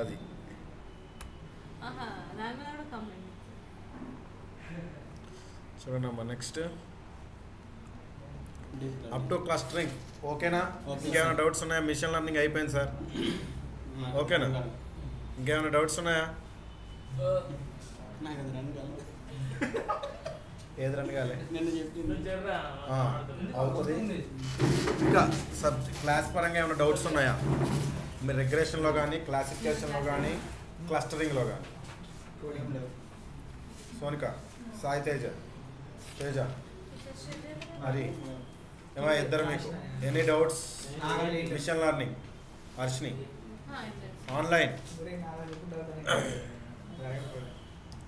అది చూడండి అమ్మా. Next up to clustering. ఓకేనా? ఇంకేమైనా డౌట్స్ ఉన్నాయా? మిషన్ లెర్నింగ్ అయిపోయింది సార్. ఓకేనా? ఇంకేమైనా డౌట్స్ ఉన్నాయా? ఏది రండి కాలే అవుతుంది. ఇంకా క్లాస్ పరంగా ఏమైనా డౌట్స్ ఉన్నాయా? మీరు రిగ్రెషన్లో కానీ, క్లాసిఫికేషన్లో కానీ, క్లస్టరింగ్లో కానీ. సోనిక, సాయి తేజ, తేజ, హరి, ఏమో ఇద్దరు మీకు any doubts? Machine learning, Harshini online,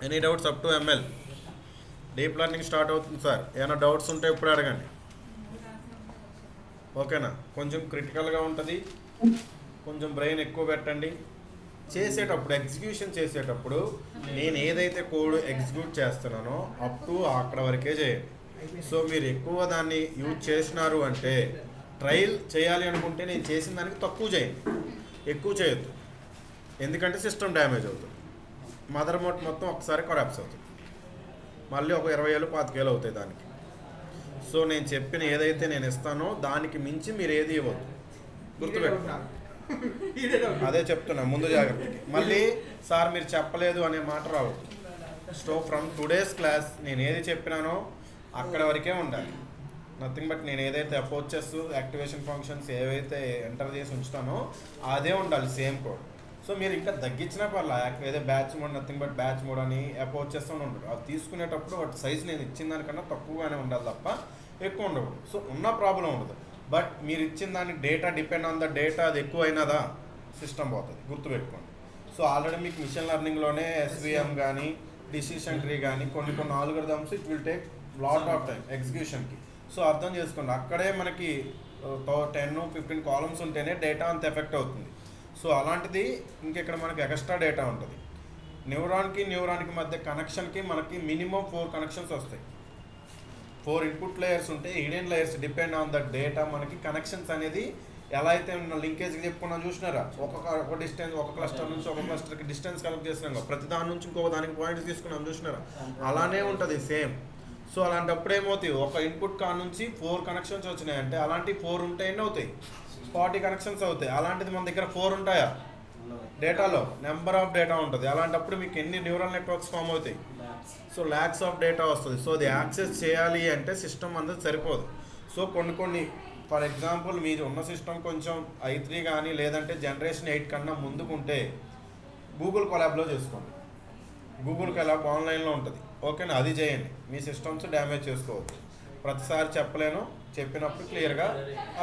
any doubts up to ML? Deep learning start అవుతుంది సార్. ఏమైనా డౌట్స్ ఉంటే ఇప్పుడు అడగండి. ఓకేనా? కొంచెం క్రిటికల్గా ఉంటుంది, కొంచెం బ్రెయిన్ ఎక్కువ పెట్టండి. చేసేటప్పుడు, ఎగ్జిక్యూషన్ చేసేటప్పుడు నేను ఏదైతే కోడ్ ఎగ్జిక్యూట్ చేస్తున్నానో అప్ టు అక్కడ వరకే చేయండి. సో మీరు ఎక్కువ దాన్ని యూజ్ చేసినారు అంటే, ట్రయల్ చేయాలి అనుకుంటే నేను చేసిన దానికి తక్కువ చేయండి, ఎక్కువ చేయొద్దు. ఎందుకంటే సిస్టమ్ డ్యామేజ్ అవుతుంది. మదర్ బోర్డ్ మొత్తం ఒకసారి కొలాప్స్ అవుతుంది, మళ్ళీ ఒక 20,000 25,000 అవుతాయి దానికి. సో నేను చెప్పిన ఏదైతే నేను ఇస్తానో దానికి మించి మీరు ఏది ఇవ్వద్దు, గుర్తుపెట్టుకోండి. అదే చెప్తున్నా, ముందు జాగ్రత్తకి. మళ్ళీ సార్ మీరు చెప్పలేదు అనే మాట రావద్దు. సో ఫ్రమ్ టుడేస్ క్లాస్ నేను ఏది చెప్పినానో అక్కడ వరకే ఉండాలి. నథింగ్ బట్ నేను ఏదైతే అప్రోచెస్, యాక్టివేషన్ ఫంక్షన్స్ ఏవైతే ఎంటర్ చేసి ఉంచుతానో అదే ఉండాలి, సేమ్ కోడ్. సో మీరు ఇంకా తగ్గించినా పర్లా, ఏదో batch mode, nothing but batch mode అని అప్రోచెస్ అని ఉండదు. అది తీసుకునేటప్పుడు వాటి సైజ్ నేను ఇచ్చిన దానికన్నా తక్కువగానే ఉండాలి తప్ప ఎక్కువ ఉండకూడదు. సో ఉన్న ప్రాబ్లం ఉండదు. బట్ మీరు ఇచ్చిన దానికి data depend on the data, అది ఎక్కువ అయినదా సిస్టమ్ పోతుంది, గుర్తుపెట్టుకోండి. సో ఆల్రెడీ మీకు మిషన్ లెర్నింగ్లోనే SVM కానీ, డిసిషన్ ట్రీ కానీ కొన్ని algorithms it will take lot of time ఎగ్జిక్యూషన్కి. సో అర్థం చేసుకోండి, అక్కడే మనకి 10-15 కాలమ్స్ ఉంటేనే డేటా అంత ఎఫెక్ట్ అవుతుంది. సో అలాంటిది ఇంకెక్కడ మనకి ఎక్స్ట్రా డేటా ఉంటుంది. న్యూరాన్కి మధ్య కనెక్షన్కి మనకి మినిమం 4 కనెక్షన్స్ వస్తాయి. 4 ఇన్పుట్ లేయర్స్ ఉంటాయి, hidden layers depend on the data. మనకి కనెక్షన్స్ అనేది ఎలా అయితే లింకేజ్కి చెప్పుకున్నాం చూసినారా, ఒక డిస్టెన్స్, ఒక క్లస్టర్ నుంచి ఒక క్లస్టర్కి డిస్టెన్స్ కలెక్ట్ చేస్తున్నాం, ప్రతి దాని నుంచి ఇంకొక దానికి పాయింట్స్ తీసుకున్నాం చూసినారా, అలానే ఉంటుంది సేమ్. సో అలాంటప్పుడు ఏమవుతాయి, ఒక ఇన్పుట్ కా నుంచి 4 కనెక్షన్స్ వచ్చినాయంటే అలాంటి 4 ఉంటే ఎన్ని అవుతాయి, 40 కనెక్షన్స్ అవుతాయి. అలాంటిది మన దగ్గర 4 ఉంటాయా, డేటాలో నెంబర్ ఆఫ్ డేటా ఉంటుంది. అలాంటప్పుడు మీకు ఎన్ని న్యూరల్ నెట్వర్క్స్ ఫామ్ అవుతాయి, సో ల్యాక్స్ ఆఫ్ డేటా వస్తుంది. సో అది యాక్సెస్ చేయాలి అంటే సిస్టమ్ అందరూ సరిపోదు. సో కొన్ని ఫర్ ఎగ్జాంపుల్ మీరు ఉన్న సిస్టమ్ కొంచెం i3 కానీ లేదంటే జనరేషన్ 8 కన్నా ముందుకుంటే గూగుల్ కొలాబ్లో చేసుకోండి. గూగుల్ కొలాబ్ ఆన్లైన్లో ఉంటుంది, ఓకేనా? అది చేయండి, మీ సిస్టమ్స్ డ్యామేజ్ చేసుకోవద్దు. ప్రతిసారి చెప్పలేను, చెప్పినప్పుడు క్లియర్గా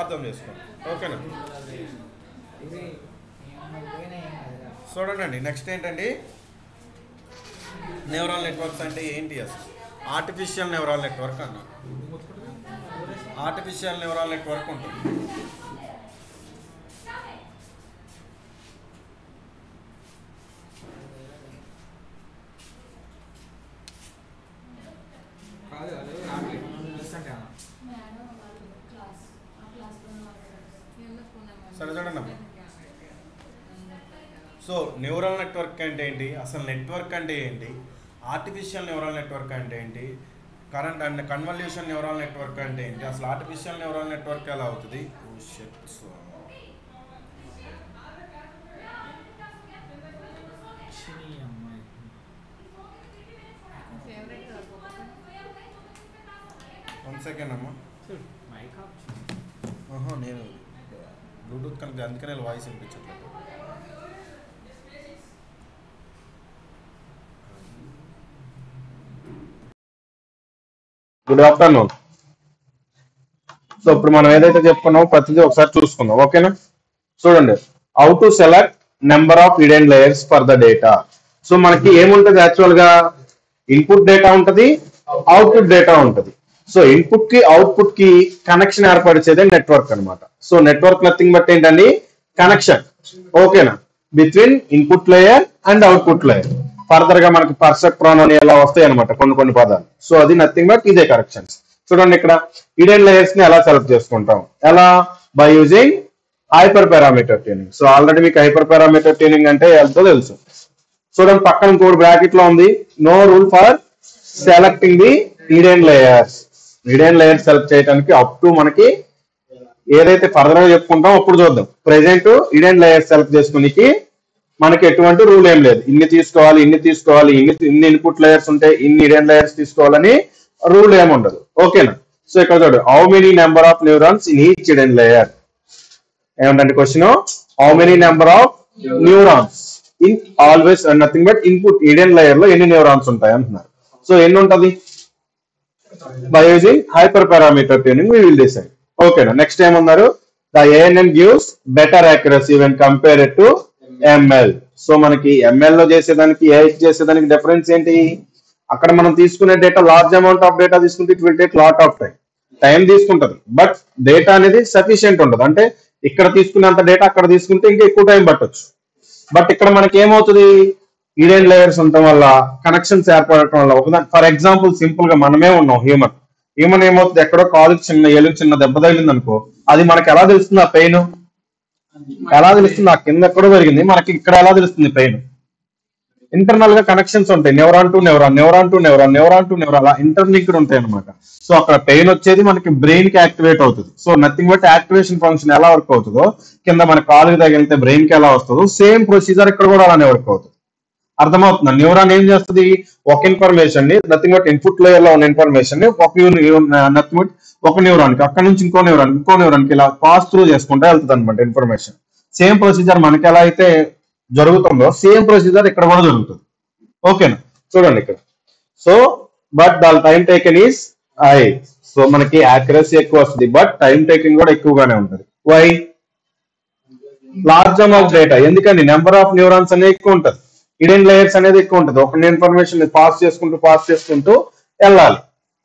అర్థం చేసుకోండి, ఓకేనా? చూడండి. నెక్స్ట్ ఏంటండి, న్యూరల్ నెట్వర్క్స్ అంటే ఏంటి అసలు? ఆర్టిఫిషియల్ న్యూరల్ నెట్వర్క్ అన్నారు. ఆర్టిఫిషియల్ న్యూరల్ నెట్వర్క్ ఉంటుంది. సరే చూడండి. సో న్యూరల్ నెట్వర్క్ అంటే ఏంటి, అసలు నెట్వర్క్ అంటే ఏంటి, ఆర్టిఫిషియల్ న్యూరల్ నెట్వర్క్ అంటే ఏంటి, current and convolution neural network అంటే ఏంటి, అసలు ఆర్టిఫిషియల్ న్యూరల్ నెట్వర్క్ ఎలా అవుతుంది? వన్ సెకండ్ అమ్మా, నేను బ్లూటూత్ కనెక్ట్, అందుకనే వాయిస్ వినిపించట్లేదు. Good afternoon. సో ఇప్పుడు మనం ఏదైతే చెప్పుకున్నామో ప్రతిదీ ఒకసారి చూసుకుందాం, ఓకేనా? చూడండి, how to select number of hidden layers for the data. So మనకి ఏముంటది, యాక్చువల్ గా ఇన్పుట్ డేటా ఉంటది, అవుట్పుట్ డేటా ఉంటది. సో ఇన్పుట్ కి అవుట్పుట్ కి కనెక్షన్ ఏర్పరిచేదే నెట్వర్క్ అనమాట. సో నెట్వర్క్ నథింగ్ బట్ ఏంటండి, కనెక్షన్, ఓకేనా, between input layer and output layer. Further గా మనకి పర్సెప్ట్రాన్ అని ఎలా వస్తాయి అనమాట కొన్ని పదాలు. సో అది నథింగ్ బట్ ఇదే కనెక్షన్స్. చూడండి, ఇక్కడ హిడెన్ లేయర్స్ ని ఎలా సెలెక్ట్ చేసుకుంటాం, ఎలా, by using hyper parameter tuning. So already మీకు హైపర్ పారామీటర్ ట్యూనింగ్ అంటే ఎంతో తెలుసు. చూడండి పక్కన ఇంకోటి బ్రాకెట్ లో ఉంది, no rule for selecting the hidden layers. Hidden layers select చేయడానికి అప్ టు మనకి ఏదైతే ఫర్దర్ గా చెప్పుకుంటాం అప్పుడు చూద్దాం. ప్రెసెంట్ ఈడెన్ లేయర్స్ సెలెక్ట్ చేసుకునికి మనకి ఎటువంటి రూల్ ఏం లేదు. ఇన్ని తీసుకోవాలి, ఇన్ని ఇన్పుట్ లేయర్స్ ఉంటాయి, ఇన్ని ఈడెన్ లేయర్స్ తీసుకోవాలని రూల్ ఏమి ఉండదు. ఓకేనా? సో ఇక్కడ చూడండి, how many number of neurons in each hidden layer. ఏమంటే question, how many number of neurons in always nothing but input hidden layer లో ఎన్ని న్యూరాన్స్ ఉంటాయి అంటున్నారు. సో ఎన్ని ఉంటది? By using hyper parameter tuning we will decide. ఓకేనా? Next ఏమన్నారు, the ANN gives better accuracy when compare to ML. So మనకి ML లో చేసేదానికి AI చేసేదానికి డిఫరెన్స్ ఏంటి? అక్కడ మనం తీసుకునే data large amount of data తీసుకుంటే it will take lot of time తీసుకుంటది. బట్ డేటా అనేది సఫిషియెంట్ ఉండదు. అంటే ఇక్కడ తీసుకున్నంత డేటా అక్కడ తీసుకుంటే ఇంకా ఎక్కువ టైం పట్టొచ్చు. బట్ ఇక్కడ మనకి ఏమవుతుంది, ఈడెన్ లేయర్స్ ఉండటం వల్ల కనెక్షన్స్ ఏర్పడటం వల్ల ఒకదాని ఫర్ ఎగ్జాంపుల్ సింపుల్ గా మనమే ఉన్నాం హ్యూమన్ ఏమవుతుంది, ఎక్కడో కాలుకి చిన్న దెబ్బ తగిలింది అనుకో, అది మనకి ఎలా తెలుస్తుంది? ఆ పెయిన్ ఎలా తెలుస్తుంది? ఆ కింద ఎక్కడో జరిగింది, మనకి ఇక్కడ ఎలా తెలుస్తుంది పెయిన్? ఇంటర్నల్ గా కనెక్షన్స్ ఉంటాయి, న్యూరాన్ టు న్యూరాన్ అలా ఇంటర్లింక్డ్ ఉంటాయి అనమాట. సో అక్కడ పెయిన్ వచ్చేది మనకి బ్రెయిన్ కి యాక్టివేట్ అవుతుంది. So nothing but activation function ఎలా వర్క్ అవుతుందో, కింద మన కాలుకి తగిలితే బ్రెయిన్ కి ఎలా వస్తుందో సేమ్ ప్రొసీజర్ ఇక్కడ కూడా అలానే వర్క్ అవుతుంది. అర్థమవుతుందా? న్యూరాన్ ఏం చేస్తుంది, ఒక ఇన్ఫర్మేషన్ ని నథింగ్ బట్ ఇన్పుట్ లేయర్ లో ఉన్న ఇన్ఫర్మేషన్ ని నథింగ్ బట్ ఒక న్యూరాన్ కి, అక్కడ నుంచి ఇంకో న్యూరాన్ కి ఇలా పాస్ త్రూ చేసుకుంటే వెళ్తుంది అనమాట ఇన్ఫర్మేషన్. సేమ్ ప్రొసీజర్ మనకి ఎలా అయితే జరుగుతుందో సేమ్ ప్రొసీజర్ ఇక్కడ కూడా జరుగుతుంది. ఓకేనా? చూడండి ఇక్కడ. So but the time taken is high. So మనకి యాక్యురసీ ఎక్కువ వస్తుంది, బట్ టైం టేకింగ్ కూడా ఎక్కువగానే ఉంటుంది. వై? Large amount data. ఎందుకని? నెంబర్ ఆఫ్ న్యూరాన్స్ అనేది ఎక్కువ ఉంటుంది, ఈడెన్ లేయర్స్ అనేది ఎక్కువ ఉంటుంది. ఒక ఇన్ఫర్మేషన్ పాస్ చేసుకుంటూ వెళ్ళాలి.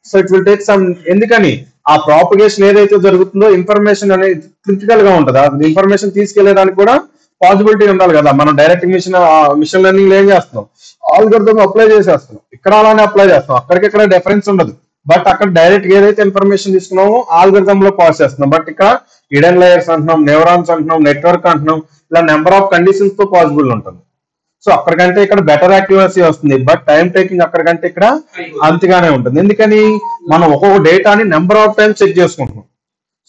So it will take some. ఎందుకని? ఆ ప్రాపగేషన్ ఏదైతే జరుగుతుందో ఇన్ఫర్మేషన్ అనేది క్రిటికల్ గా ఉంటుంది. ఆ ఇన్ఫర్మేషన్ తీసుకెళ్లేదానికి కూడా పాసిబిలిటీ ఉండాలి కదా. మనం డైరెక్ట్ మిషన్ లెర్నింగ్ ఏం చేస్తాం, ఆల్గోరిథం అప్లై చేసేస్తున్నాం. ఇక్కడ అలానే అప్లై చేస్తాం, అక్కడికి డిఫరెన్స్ ఉండదు. బట్ అక్కడ డైరెక్ట్ ఏదైతే ఇన్ఫర్మేషన్ తీసుకున్నామో ఆల్గోరిథం లో పాస్ చేస్తున్నాం. బట్ ఇక్కడ ఈడెన్ లేయర్స్ అంటున్నాం, న్యూరాన్స్ అంటున్నాం, నెట్వర్క్ అంటున్నాం, ఇలా నెంబర్ ఆఫ్ కండిషన్స్ తో పాసిబుల్ ఉంటుంది. సో అక్కడికంటే ఇక్కడ బెటర్ యాక్యురసీ వస్తుంది, బట్ టైం టేకింగ్ అక్కడికంటే ఇక్కడ అంతగానే ఉంటుంది. ఎందుకని? మనం ఒక్కొక్క డేటాని నెంబర్ ఆఫ్ టైం చెక్ చేసుకుంటున్నాం.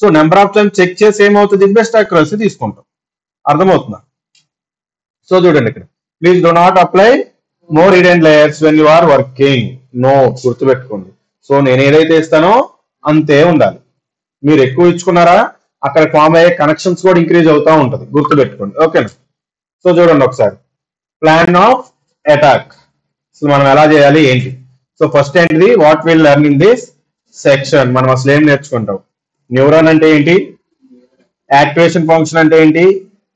So number of time check చేసి ఏమవుతుంది, బెస్ట్ యాక్యురసీ తీసుకుంటాం. అర్థమవుతుందా? సో చూడండి ఇక్కడ, please do not apply more hidden layers when you are working. No, గుర్తుపెట్టుకోండి. సో నేను ఏదైతే ఇస్తానో అంతే ఉండాలి. మీరు ఎక్కువ ఇచ్చుకున్నారా అక్కడ ఫామ్ అయ్యే కనెక్షన్స్ కూడా ఇంక్రీజ్ అవుతా ఉంటది, గుర్తుపెట్టుకోండి. ఓకేనా? సో చూడండి ఒకసారి, ప్లాన్ ఆఫ్ అటాక్. సో మనం ఎలా చేయాలి ఏంటి? సో ఫస్ట్ ఏంటిది, what will learn in this section. మనం అసలు ఏం నేర్చుకుంటాం, న్యూరాన్ అంటే ఏంటి, యాక్టివేషన్ ఫంక్షన్ అంటే ఏంటి,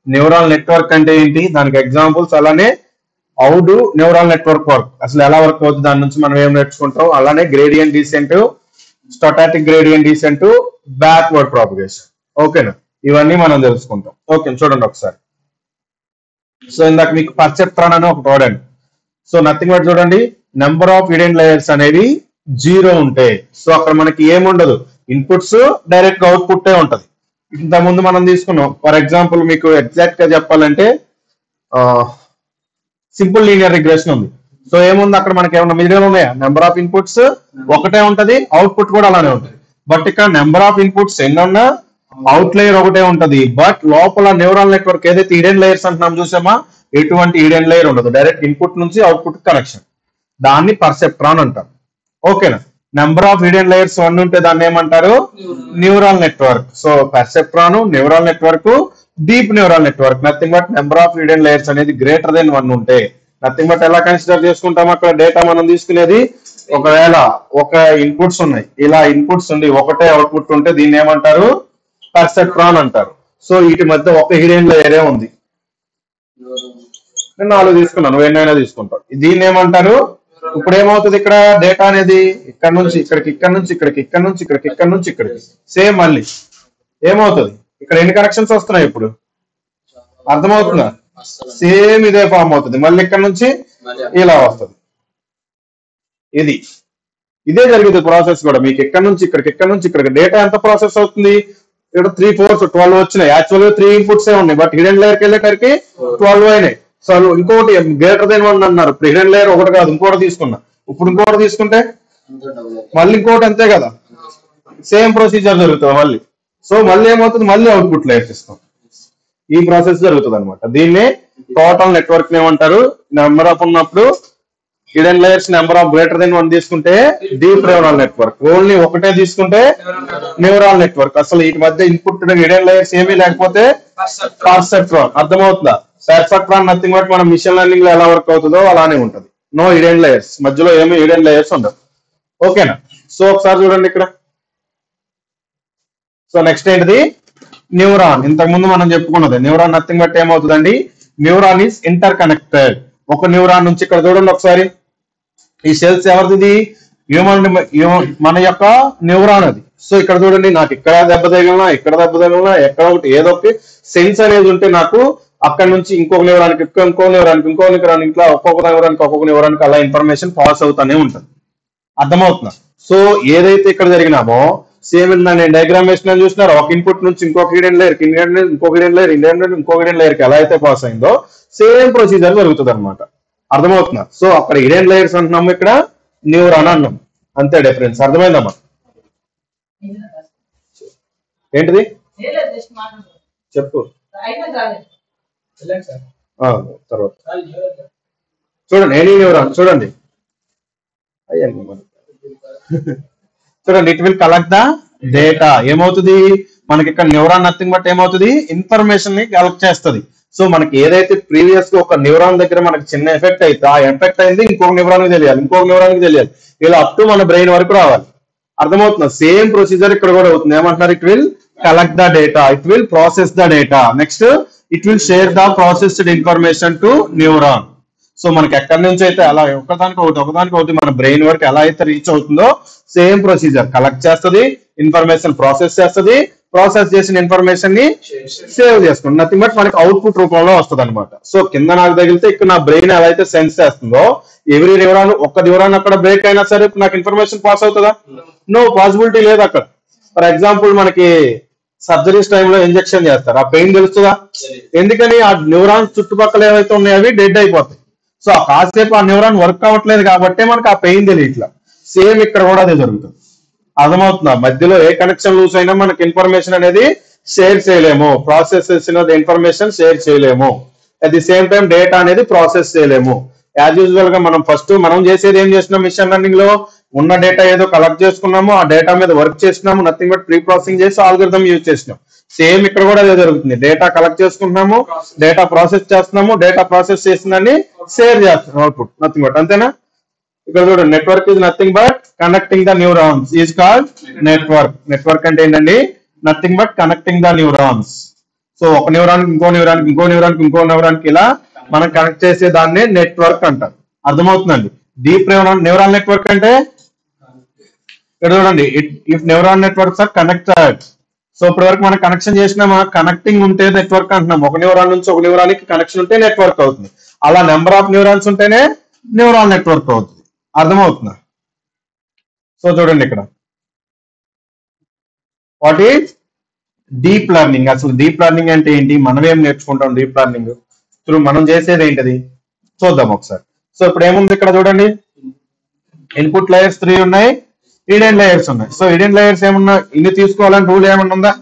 న్యూరల్ నెట్వర్క్ అంటే ఏంటి, దానికి ఎగ్జాంపుల్స్, అలానే how do neural network work, అసలు ఎలా వర్క్ అవుతుంది, దాని నుంచి మనం ఏం నేర్చుకుంటాం, అలానే gradient descent, static gradient descent, backward propagation. ఓకేనా? ఇవన్నీ మనం తెలుసుకుంటాం. ఓకే, చూడండి ఒకసారి. సో ఇందాక మీకు పర్సెప్ట్రాన్ అని ఒకటి వాడండి. సో నథింగ్ బట్ చూడండి, నెంబర్ ఆఫ్ ఈడెన్ లేయర్స్ అనేవి 0 ఉంటాయి. సో అక్కడ మనకి ఏముండదు, ఇన్పుట్స్ డైరెక్ట్ గా అవుట్పుట్ ఉంటది. ఇంత ముందు మనం తీసుకున్నాం. ఫర్ ఎగ్జాంపుల్ మీకు ఎగ్జాక్ట్ గా చెప్పాలంటే సింపుల్ లీనియర్ రిగ్రెషన్ ఉంది. సో ఏముంది అక్కడ మనకి ఏమన్నా మిగిలిన ఉన్నాయా, నెంబర్ ఆఫ్ ఇన్పుట్స్ ఒకటే ఉంటది, అవుట్పుట్ కూడా అలానే ఉంటుంది. బట్ ఇక్కడ నెంబర్ ఆఫ్ ఇన్పుట్స్ ఎన్నన్నా అవుట్ లేయర్ ఒకటే ఉంటది. బట్ లోపల న్యూరల్ నెట్వర్క్ ఏదైతే ఈడెన్ లేయర్స్ అంటున్నాం చూసామా, ఎటువంటి ఈడెన్ లేయర్ ఉండదు, డైరెక్ట్ ఇన్పుట్ నుంచి అవుట్పుట్ కనెక్షన్. దాన్ని పర్సెప్ట్రాన్ అంటారు. ఓకేనా? నెంబర్ ఆఫ్ ఈడెన్ లేయర్స్ 1 ఉంటే దాన్ని ఏమంటారు, neural network. So perceptron, neural network, deep neural network. Nothing but number of hidden layers అనేది గ్రేటర్ దెన్ 1 ఉంటే, నథింగ్ బట్ ఎలా కన్సిడర్ చేసుకుంటాం, అక్కడ డేటా మనం తీసుకునేది ఒకవేళ ఒక ఇన్పుట్స్ ఉన్నాయి, ఇలా ఇన్పుట్స్ ఉండి ఒకటే అవుట్పుట్ ఉంటే దీన్ని ఏమంటారు, పర్సెప్ట్రాన్ అంటారు. సో వీటి మధ్య ఒక ఈడెన్ లేయరే ఉంది, నేను 4 తీసుకున్నాను, నువ్వు ఎన్నైనా తీసుకుంటావు, దీన్ని ఏమంటారు. ఇప్పుడు ఏమవుతుంది, ఇక్కడ డేటా అనేది ఇక్కడ నుంచి ఇక్కడికి, ఇక్కడ నుంచి ఇక్కడికి, ఇక్కడ నుంచి ఇక్కడికి, ఇక్కడ నుంచి ఇక్కడికి, సేమ్ మళ్ళీ ఏమవుతుంది, ఇక్కడ ఎన్ని కనెక్షన్స్ వస్తున్నాయి ఇప్పుడు, అర్థమవుతుందా, సేమ్ ఇదే ఫామ్ అవుతుంది. మళ్ళీ ఇక్కడ నుంచి ఇలా వస్తుంది, ఇదే జరుగుతుంది ప్రాసెస్ కూడా. మీకు ఇక్కడ నుంచి ఇక్కడికి, ఇక్కడ నుంచి ఇక్కడికి డేటా ఎంత ప్రాసెస్ అవుతుంది, ఇక్కడ 3 4 12 వచ్చినాయి. యాక్చువల్ గా 3 ఇన్పుట్స్ ఉన్నాయి, బట్ హిడెన్ లేయర్ కి వెళ్ళేసరికి 12 అయినాయి. సో ఇంకోటి గ్రేటర్ దెన్ 1 అన్నారు. హిడెన్ లేయర్ ఒకటి కాదు, ఇంకోటి తీసుకున్నా. ఇప్పుడు ఇంకోటి తీసుకుంటే మళ్ళీ ఇంకోటి అంతే కదా, సేమ్ ప్రొసీజర్ జరుగుతుంది మళ్ళీ. సో మళ్ళీ ఏమవుతుంది, మళ్ళీ అవుట్పుట్ లేయర్స్ ఇస్తాం. ఈ ప్రాసెస్ జరుగుతుంది అనమాట. దీన్నే టోటల్ నెట్వర్క్ ఏమంటారు. నెంబర్ ఆఫ్ ఉన్నప్పుడు hidden layers number of greater than 1 తీసుకుంటే డీప్ న్యూరల్ నెట్వర్క్, ఓన్లీ ఒకటే తీసుకుంటే న్యూరల్ నెట్వర్క్. అసలు వీటి మధ్య ఇన్పుట్ హిడెన్ లేయర్స్ ఏమీ లేకపోతే పర్సెప్ట్రాన్. అర్థమవుతుందా? పర్సెప్ట్రాన్ నథింగ్ బట్ మన మిషన్ లెర్నింగ్ లో ఎలా వర్క్ అవుతుందో అలానే ఉంటది. నో హిడెన్ లేయర్స్, మధ్యలో ఏమి హిడెన్ లేయర్స్ ఉండవు. ఓకేనా? సో ఒకసారి చూడండి ఇక్కడ. సో నెక్స్ట్ ఏంటిది, న్యూరాన్. ఇంతకు ముందు మనం చెప్పుకున్నది న్యూరాన్ నథింగ్ బట్ ఏమవుతుందండి, న్యూరాన్ ఈస్ ఇంటర్ కనెక్టెడ్. ఒక న్యూరాన్ నుంచి ఇక్కడ చూడండి ఒకసారి, ఈ సెల్స్ ఎవరిది, హ్యూమన్, మన యొక్క న్యూరాన్ అది. సో ఇక్కడ చూడండి, నాకు ఇక్కడ దెబ్బ తగిలినా, ఇక్కడ దెబ్బ తగిలినా, ఎక్కడ ఒకటి ఏదో ఒకటి సెన్స్ అనేది ఉంటే నాకు అక్కడ నుంచి ఇంకొక న్యూరానికి, ఇంకో న్యూరానికి, ఇంకో న్యూరానికి, ఇట్లా ఒక్కొక్క న్యూరానికి అలా ఇన్ఫర్మేషన్ పాస్ అవుతానే ఉంటుంది. అర్థమవుతుందా? సో ఏదైతే ఇక్కడ జరిగినామో సేమ్ నేను డయాగ్రామ్ వేసిన చూసినారు, ఒక ఇన్పుట్ నుంచి ఇంకొక హిడెన్ లేయర్, ఇంకొక హిడెన్ లేయర్, ఇంకొక హిడెన్ లేయర్ కి ఎలా అయితే పాస్ అయిందో సేమ్ ప్రొసీజర్ జరుగుతుంది అనమాట. అర్థమవుతుందా? సో అక్కడ హిడెన్ లేయర్స్ అంటున్నాము, ఇక్కడ న్యూరాన్ అన్నాం, అంతే డిఫరెన్స్. అర్థమైందమ్మా? ఏంటిది చెప్పు తర్వాత చూడండి. ఎనీ న్యూరాన్ చూడండి, చూడండి, it will collect the data. ఏమవుతుంది మనకి ఇక్కడ న్యూరాన్ నథింగ్ బట్ ఏమవుతుంది, ఇన్ఫర్మేషన్ ని కలెక్ట్ చేస్తుంది. సో మనకి ఏదైతే ప్రీవియస్ గా ఒక న్యూరాన్ దగ్గర మనకి చిన్న ఎఫెక్ట్ అయితే, ఆ ఎఫెక్ట్ అయింది ఇంకొక న్యూరాన్ కి తెలియాలి, ఇంకొక న్యూరాన్ కి తెలియాలి, ఇలా అప్ టు మన బ్రెయిన్ వరకు రావాలి. అర్థమవుతుంది? సేమ్ ప్రొసీజర్ ఇక్కడ కూడా అవుతుంది. ఏమంటున్నారు, it will collect the data, it will process the data, next it will share the processed information to neuron. So మనకి ఎక్కడి నుంచి అయితే అలా ఒకదానికి ఒకటి మన బ్రెయిన్ వరకు ఎలా అయితే రీచ్ అవుతుందో సేమ్ ప్రొసీజర్ కలెక్ట్ చేస్తుంది, ఇన్ఫర్మేషన్ ప్రాసెస్ చేస్తుంది, ప్రాసెస్ చేసిన ఇన్ఫర్మేషన్ ని సేవ్ చేసుకుంటుంది. నథింగ్ బట్ మనకి అవుట్పుట్ రూపంలో వస్తుంది అనమాట. సో కింద నాకు తగిలితే ఇక్కడ నా బ్రెయిన్ ఎలా అయితే సెన్స్ చేస్తుందో, ఎవ్రీ న్యూరాన్, ఒక్క న్యూరాన్ అక్కడ బ్రేక్ అయినా సరే నాకు ఇన్ఫర్మేషన్ పాస్ అవుతుందా? నో పాసిబిలిటీ లేదు అక్కడ. ఫర్ ఎగ్జాంపుల్ మనకి సర్జరీస్ టైంలో ఇంజెక్షన్ చేస్తారు, ఆ పెయిన్ తెలుస్తుందా? ఎందుకని ఆ న్యూరాన్స్ చుట్టుపక్కల ఏవైతే ఉన్నాయో అవి డెడ్ అయిపోతాయి. సో కాసేపు ఆ న్యూరాన్ వర్క్ అవ్వట్లేదు కాబట్టి మనకు ఆ పెయిన్ తెలియట్లా. సేమ్ ఇక్కడ కూడా అదే జరుగుతుంది. అర్థమవుతుందా? మధ్యలో ఏ కనెక్షన్ లూజ్ అయినా మనకి ఇన్ఫర్మేషన్ అనేది షేర్ చేయలేము, ప్రాసెస్ చేసిన ఇన్ఫర్మేషన్ షేర్ చేయలేము, at the same time data అనేది ప్రాసెస్ చేయలేము. యాజ్ యూజువల్ గా మనం చేసేది ఏం చేసినాం, మిషన్ లెర్నింగ్ లో ఉన్న డేటా ఏదో కలెక్ట్ చేసుకున్నాము, ఆ డేటా మీద వర్క్ చేసినాము, నథింగ్ బట్ ప్రీ ప్రాసెసింగ్ చేసి ఆల్గరిథం యూజ్ చేసినాం. సేమ్ ఇక్కడ కూడా అదే జరుగుతుంది. డేటా కలెక్ట్ చేసుకుంటున్నాము, డేటా ప్రాసెస్ చేస్తున్నాము, డేటా ప్రాసెస్ చేసిందని షేర్ చేస్తున్నాం, అవుట్పుట్ నథింగ్ బట్. అంతేనా? ఇక్కడ చూడండి, network is nothing but connecting the neurons is called network. Network అంటే ఏంటండి, nothing but connecting the neurons. So ఒక న్యూరాన్ ఇంకో న్యూరాన్, ఇంకో న్యూరాన్ ఇంకో న్యూరాన్ కి ఇలా మనం కనెక్ట్ చేసే దాన్ని నెట్వర్క్ అంటారు. అర్థమవుతుందండి? డీప్ న్యూరాల్ నెట్వర్క్ అంటే ఇక్కడ చూడండి, if neuron networks are connected. So ఇప్పటి వరకు మనం కనెక్షన్ చేసినామా, కనెక్టింగ్ ఉంటే నెట్వర్క్ అంటున్నాం. ఒక న్యూరాన్ నుంచి ఒక న్యూరానికి కనెక్షన్ ఉంటే నెట్వర్క్ అవుతుంది. అలా నెంబర్ ఆఫ్ న్యూరాన్స్ ఉంటేనే న్యూరాల్ నెట్వర్క్ అవుతుంది. అర్థమవుతుందా? సో చూడండి ఇక్కడ, వాట్ ఈజ్ డీప్ లెర్నింగ్. అసలు డీప్ లెర్నింగ్ అంటే ఏంటి, మనం ఏం నేర్చుకుంటాం డీప్ లెర్నింగ్ త్రూ, మనం చేసేది ఏంటిది చూద్దాం ఒకసారి. సో ఇప్పుడు ఏముంది ఇక్కడ చూడండి, ఇన్పుట్ లేయర్స్ 3 ఉన్నాయి, హిడెన్ లేయర్స్ ఉన్నాయి. సో హిడెన్ లేయర్స్ ఏమన్నా ఇన్ని తీసుకోవాలని రూల్ ఏమన్నా ఉందా?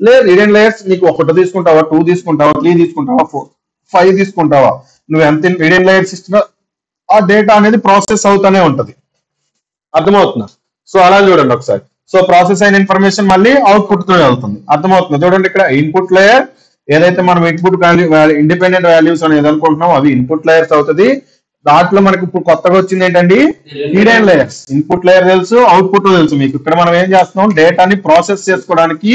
లేదు. హిడెన్ లేయర్స్ నీకు 1 తీసుకుంటావా, 2 తీసుకుంటావా, 3 తీసుకుంటావా, 4 5 తీసుకుంటావా, నువ్వు ఎంత హిడెన్ లేయర్స్ ఇచ్చినా ఆ డేటా అనేది ప్రాసెస్ అవుతానే ఉంటది. అర్థమవుతుందా? సో అలా చూడండి ఒకసారి. సో ప్రాసెస్ అయిన ఇన్ఫర్మేషన్ మళ్ళీ అవుట్పుట్ తో వెళ్తుంది. అర్థమవుతుంది? చూడండి ఇక్కడ ఇన్పుట్ లేయర్ ఏదైతే మనం ఇన్పుట్ ఇండిపెండెంట్ వాల్యూస్ అనేది అనుకుంటున్నాం అవి ఇన్పుట్ లేయర్స్ అవుతుంది. దాంట్లో మనకి ఇప్పుడు కొత్తగా వచ్చింది ఏంటండి, హిడెన్ లేయర్స్. ఇన్పుట్ లేయర్ తెలుసు, అవుట్పుట్ తెలుసు మీకు. ఇక్కడ మనం ఏం చేస్తున్నాం, డేటాని ప్రాసెస్ చేసుకోవడానికి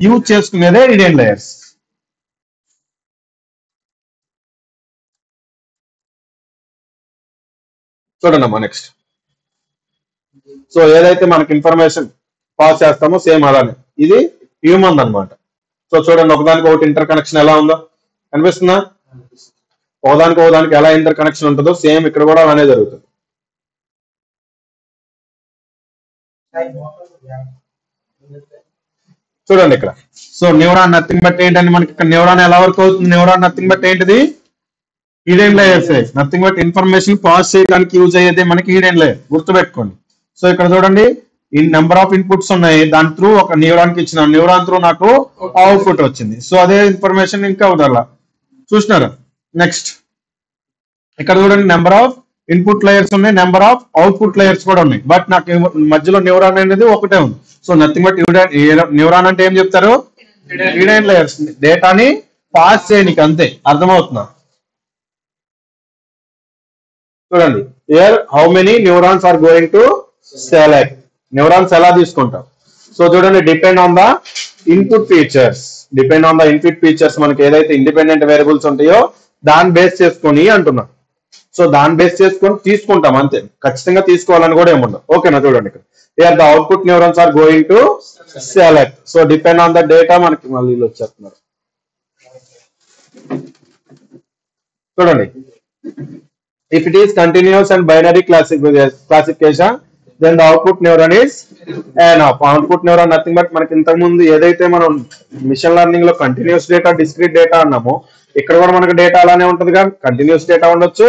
యూజ్ చేసుకునేదే హిడెన్ లేయర్స్. చూడండి అమ్మా నెక్స్ట్. సో ఏదైతే మనకి ఇన్ఫర్మేషన్ పాస్ చేస్తామో సేమ్ అలానే ఇది హ్యూమన్ అన్నమాట. సో చూడండి, ఒకదానికి ఒకటి ఇంటర్ కనెక్షన్ ఎలా ఉందో కనిపిస్తుందా? ఒకదానికి ఎలా ఇంటర్ కనెక్షన్ ఉంటుందో సేమ్ ఇక్కడ కూడా అలానే జరుగుతుంది. చూడండి ఇక్కడ. సో న్యూరాన్ నథింగ్ బట్ ఏంటంటే మనకి ఇక్కడ న్యూరాన్ ఎలా వర్క్ అవుతుంది? న్యూరాన్ నథింగ్ బట్ ఏంటిది? Hidden layers. Nothing but information pass చేయడానికి యూజ్ అయ్యేది మనకి హిడెన్ లేయర్, గుర్తుపెట్టుకోండి. సో ఇక్కడ చూడండి ఈ నెంబర్ ఆఫ్ ఇన్పుట్స్ ఉన్నాయి, దాని త్రూ ఒక న్యూరాన్ కి ఇచ్చిన న్యూరాన్ త్రూ నాకు అవుట్పుట్ వచ్చింది. సో అదే ఇన్ఫర్మేషన్ ఇంకా ఉండాల. చూసినారా? నెక్స్ట్ ఇక్కడ చూడండి నెంబర్ ఆఫ్ ఇన్పుట్ లేయర్స్ ఉన్నాయి, నెంబర్ ఆఫ్ అవుట్పుట్ లేయర్స్ కూడా ఉన్నాయి, బట్ నాకు మధ్యలో న్యూరాన్ అనేది ఒకటే ఉంది. సో నథింగ్ బట్ న్యూరాన్ అంటే ఏం చెప్తారు? హిడెన్ లేయర్స్, డేటాని పాస్ చేయనికి, అంతే. అర్థమవుతుందా? చూడండి here how many neurons are going to select. Neurons ఎలా తీసుకుంటాం? సో చూడండి depend on the input features. Depend on the input features మనకి ఏదైతే ఇండిపెండెంట్ వేరియబుల్స్ ఉంటాయో దాన్ని బేస్ చేసుకొని అంటున్నా. సో దాన్ని బేస్ చేసుకొని తీసుకుంటాం అంతే, ఖచ్చితంగా తీసుకోవాలని కూడా ఏముండదు. ఓకేనా? చూడండి ఇక్కడ here the output neurons are going to select. So depend on the data మనకి మళ్ళీ వచ్చేస్తున్నారు. చూడండి if it is continuous and binary classification, then the output neuron is an output neuron nothing but మనకి ఇంతకు ముందు ఏదైతే మనం మిషన్ లెర్నింగ్ లో కంటిన్యూస్ డేటా డిస్క్రీట్ డేటా అన్నామో, ఇక్కడ కూడా మనకు డేటా అలానే ఉంటది కదా. కంటిన్యూస్ డేటా ఉండొచ్చు,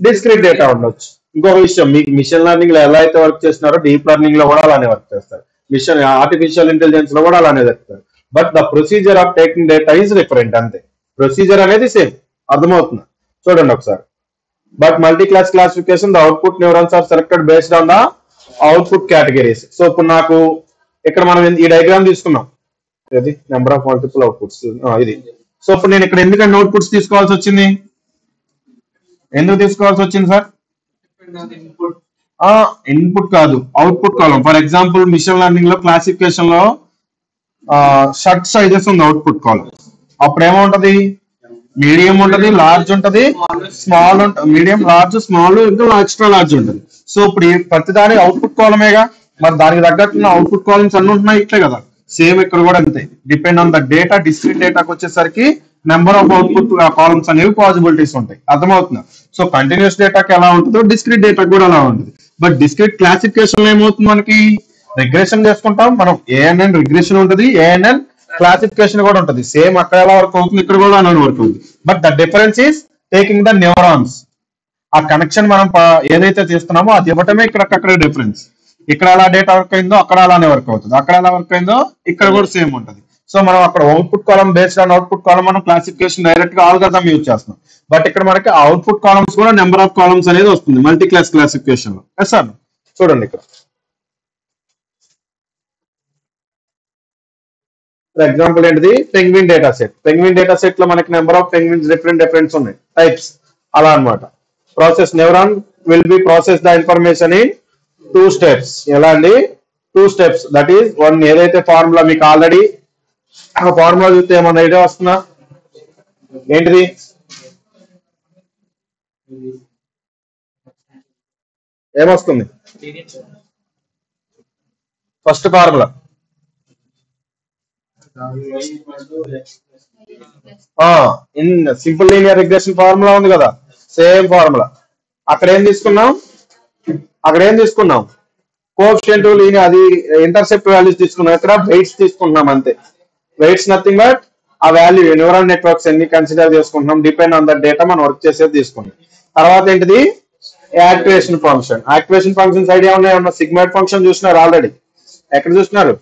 డిస్క్రీట్ డేటా ఉండొచ్చు. ఇంకొక విషయం, మీకు మిషన్ లెర్నింగ్ లో ఎలా అయితే వర్క్ చేస్తున్నారో డీప్ లెర్నింగ్ లో కూడా అలానే వర్క్ చేస్తారు, మిషన్ ఆర్టిఫిషియల్ ఇంటెలిజెన్స్ లో కూడా అలానే చేస్తారు. But the procedure of taking data is different, అంతే. ప్రొసీజర్ అనేది సేమ్. అర్థమవుతుంది? చూడండి ఒకసారి. But multi-class classification, the output neurons are selected based on the output categories. So ఇప్పుడు నాకు ఇక్కడ మనం ఈ డయాగ్రామ్ తీసుకున్నాం, ఇది నెంబర్ ఆఫ్ మల్టిపుల్ అవుట్పుట్స్ ఇది. సో ఇప్పుడు నేను ఇక్కడ ఎందుకంటే అవుట్పుట్స్ తీసుకోవాల్సి వచ్చింది? ఎందుకు తీసుకోవాల్సి వచ్చింది సార్? ఇన్పుట్ కాదు, output column. For example machine learning లో క్లాసిఫికేషన్ లో షర్ట్ సైజెస్ ఉంది అవుట్పుట్ కాలం. అప్పుడు ఏముంటది? మీడియం ఉంటది, లార్జ్ ఉంటది, స్మాల్ ఉంటుంది. మీడియం, లార్జ్, స్మాల్, ఇంకా ఎక్స్ట్రా లార్జ్ ఉంటుంది. సో ఇప్పుడు ప్రతిదాని అవుట్పుట్ కాలమేగా, మరి దానికి తగ్గట్టు అవుట్పుట్ కాలమ్స్ అన్ని ఉంటున్నాయి ఇట్లే కదా. సేమ్ ఇక్కడ కూడా అంతే. Depend on the data, discrete డేటాకి వచ్చేసరికి నెంబర్ ఆఫ్ అవుట్పుట్ కాలమ్స్ అనేవి పాసిబిలిటీస్ ఉంటాయి. అర్థమవుతుంది? సో కంటిన్యూస్ డేటాకి ఎలా ఉంటుందో డిస్క్రీట్ డేటాకి కూడా అలా ఉంటుంది. బట్ డిస్క్రీట్ క్లాసిఫికేషన్ లో ఏమవుతుంది? మనకి రిగ్రెషన్ చేసుకుంటాం మనం. ఏఎన్ఎన్ రిగ్రెషన్ ఉంటుంది, ఏఎన్ఎన్ క్లాసిఫికేషన్ కూడా ఉంటుంది. సేమ్ అక్కడ ఎలా వర్క్ అవుతుంది, ఇక్కడ కూడా అలా వర్క్ అవుతుంది. But the difference is taking the neurons. ఆ కనెక్షన్ మనం ఏదైతే చేస్తున్నామో అది ఇవ్వటమే ఇక్కడ డిఫరెన్స్. ఇక్కడ ఎలా డేటా వర్క్ అయిందో అక్కడ అలానే వర్క్ అవుతుంది, అక్కడ ఎలా వర్క్ అయిందో ఇక్కడ కూడా సేమ్ ఉంటుంది. సో మనం అక్కడ output column based on output column మనం క్లాసిఫికేషన్ డైరెక్ట్ గా ఆల్గరిథం యూజ్ చేస్తున్నాం. బట్ ఇక్కడ మనకి అవుట్పుట్ కాలమ్స్ కూడా నెంబర్ ఆఫ్ కాలమ్స్ అనేది వస్తుంది మల్టీ క్లాస్ క్లాసిఫికేషన్ లో. Yes sir. చూడండి ఇక్కడ ఫర్ ఎగ్జాంపుల్ ఏంటిది? Penguin data set. Penguin data set లో మనకి నెంబర్ ఆఫ్ పెంగ్విన్స్ డిఫరెంట్ ఉన్నాయి, టైప్స్ అలా అన్నమాట. Process neuron will be process the information in 2 steps. ఎలా అండి? 2 steps. దట్ ఈస్ వన్, ఏదైతే ఫార్ములా మీకు ఆల్రెడీ ఆ ఫార్ములా చూస్తే ఏమన్నా ఐడియా వస్తుందా? ఏంటిది? ఏమొస్తుంది? First formula in simple linear regression formula ఉంది కదా, సేమ్ ఫార్ములా. అక్కడ ఏం తీసుకున్నాం? కోఎఫిషియంట్ లీనియర్, అది ఇంటర్సెప్ట్ వాల్యూస్ తీసుకున్నాం. ఇక్కడ వెయిట్స్ తీసుకుంటున్నాం అంతే. వెయిట్స్ నథింగ్ బట్ ఆ వాల్యూ న్యూరల్ నెట్వర్క్స్ ఎన్ని కన్సిడర్ చేసుకుంటున్నాం, డిపెండ్ ఆన్ ద డేటా మనం వర్క్ చేసేది తీసుకున్నాం. తర్వాత ఏంటిది? Activation function. Activation functions idea ఉన్నాయి? సిగ్మాయిడ్ ఫంక్షన్ చూసినారు ఆల్రెడీ. ఎక్కడ చూసినారు?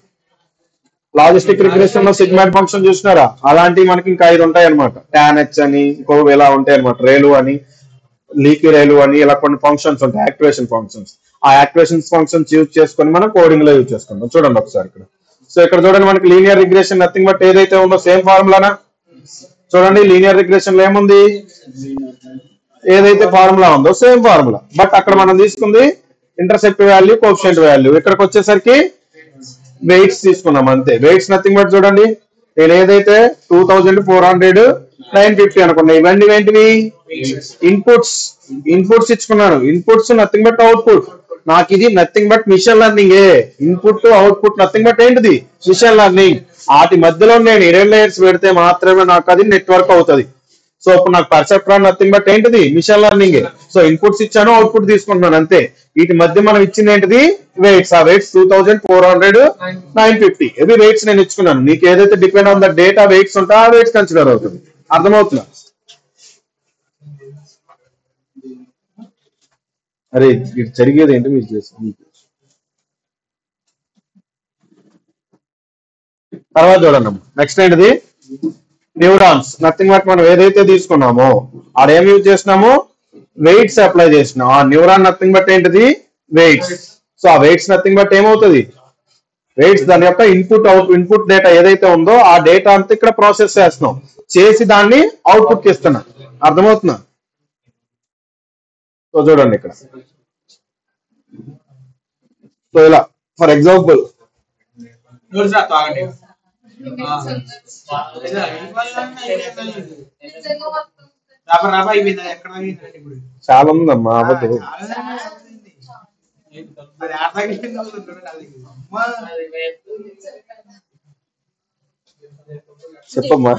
లాజిస్టిక్ రిగ్రెషన్ లో సిగ్మాయిడ్ ఫంక్షన్ చూసినారా? అలాంటివి మనకి ఇంకా 5 ఉంటాయి అనమాట. టాన్ హెచ్ అని ఇంకో ఇలా ఉంటాయి అనమాట. రేలు అని, లీకి రేలు అని, ఇలా కొన్ని ఫంక్షన్స్ ఉంటాయి, యాక్టివేషన్ ఫంక్షన్స్. ఆ యాక్టివేషన్ ఫంక్షన్స్ యూజ్ చేసుకొని మనం కోడింగ్ లో యూజ్ చేసుకుంటాం. చూడండి ఒకసారి ఇక్కడ. సో ఇక్కడ చూడండి మనకి లీనియర్ రిగ్రెషన్ నథింగ్ బట్ ఏదైతే ఉందో సేమ్ ఫార్ములానా. చూడండి లీనియర్ రిగ్రెషన్ లో ఏముంది? ఏదైతే ఫార్ములా ఉందో సేమ్ ఫార్ములా. బట్ అక్కడ మనం తీసుకుంది ఇంటర్సెప్ట్ వాల్యూ, కోఎఫిషియంట్ వాల్యూ. ఇక్కడికి వచ్చేసరికి వెయిట్స్ తీసుకున్నాం అంతే. వెయిట్స్ నథింగ్ బట్ చూడండి, నేను ఏదైతే 2400, 950 అనుకున్నా, ఇవన్నీ ఏంటివి? ఇన్పుట్స్ ఇచ్చుకున్నాను. Inputs nothing but output. నాకు ఇది nothing but machine learning. Input output nothing but ఏంటిది? Machine learning. వాటి మధ్యలో నేను హిడెన్ లేయర్స్ పెడితే మాత్రమే నాకు అది నెట్వర్క్ అవుతుంది. సో ఇప్పుడు నాకు పర్సెప్ట్రాన్ నథింగ్ బట్ ఏంటిది మిషన్ లెర్నింగ్. సో ఇన్పుట్స్ ఇచ్చాను, అవుట్పుట్ తీసుకుంటున్నాను అంతే. వీటి మధ్య మనం ఇచ్చింది ఏంటిది వెయిట్స్. ఆ వెయిట్స్ 2400 950 ఇవి వెయిట్స్ నేను ఇచ్చుకున్నాను. నీకు ఏదైతే depend on the data weights ఉంటా ఆ వెయిట్స్ కన్సిడర్ అవుతుంది. అర్థమవుతుందా? అరే ఇది జరిగేది ఏంటి మీరు చేసి తర్వాత చూడండి. నెక్స్ట్ ఏంటిది న్యూరాన్స్. నథింగ్ బట్ మనం ఏదైతే తీసుకున్నామో ఆడేం యూజ్ చేసినాము వెయిట్స్ అప్లై చేసినాం. ఆ న్యూరాన్ నథింగ్ బట్ ఏంటిది వెయిట్స్. సో ఆ వెయిట్స్ నథింగ్ బట్ ఏమవుతుంది వెయిట్స్ దాని యొక్క ఇన్పుట్ డేటా ఏదైతే ఉందో ఆ డేటా అంతా ఇక్కడ ప్రాసెస్ చేస్తున్నాం, చేసి దాన్ని అవుట్పుట్ ఇస్తున్నాం. అర్థమవుతుందా? సో చూడండి ఇక్కడ. సో ఇలా ఫర్ ఎగ్జాంపుల్ చాలా ఉందమ్మా అవ్వదు. చెప్పమ్మా.